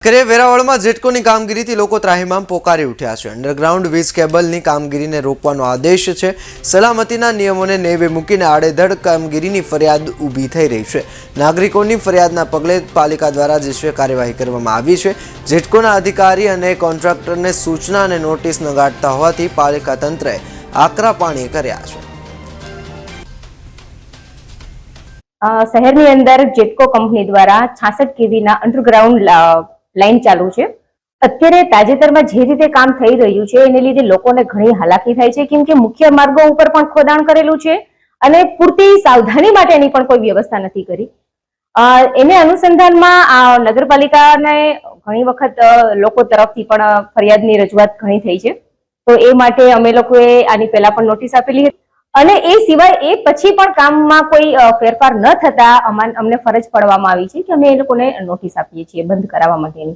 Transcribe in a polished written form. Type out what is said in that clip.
કરે વેરાવળમાં જેટકોની કામગીરીથી લોકો ત્રાહિમામ પોકારી ઉઠ્યા છે। અંડરગ્રાઉન્ડ વીજ કેબલની કામગીરીને રોકવાનો આદેશ છે। સલામતીના નિયમોને નેવે મૂકીને આડેધડ કામગીરીની ફરિયાદ ઊભી થઈ રહી છે। નાગરિકોની ફરિયાદના પગલે પાલિકા દ્વારા જે કાર્યવાહી કરવામાં આવી છે। જેટકોના અધિકારી અને કોન્ટ્રાક્ટરને સૂચના અને નોટિસ નગાડતા હોવાથી પાલિકા તંત્રએ આકરા પાણી કર્યા છે। શહેરની અંદર જેટકો કંપની દ્વારા 66 કેવીના અંડરગ્રાઉન્ડ લાઈન ચાલુ છે। અત્યારે તાજેતરમાં જે રીતે કામ થઈ રહ્યું છે એને લીધે લોકોને ઘણી હાલાકી થાય છે, કેમ કે મુખ્ય માર્ગો ઉપર પણ ખોદાણ કરેલું છે અને પૂરતી સાવધાની માટેની પણ કોઈ વ્યવસ્થા નથી કરી। એને અનુસંધાનમાં નગરપાલિકાને ઘણી વખત લોકો તરફથી પણ ફરિયાદની રજૂઆત ઘણી થઈ છે, તો એ માટે અમે લોકોએ આની પહેલા પણ નોટિસ આપેલી હતી અને એ સિવાય એ પછી પણ કામમાં કોઈ ફેરફાર ન થતા અમને ફરજ પડવામાં આવી છે કે અમે એ લોકોને નોટિસ આપીએ છીએ બંધ કરાવવા માટેની।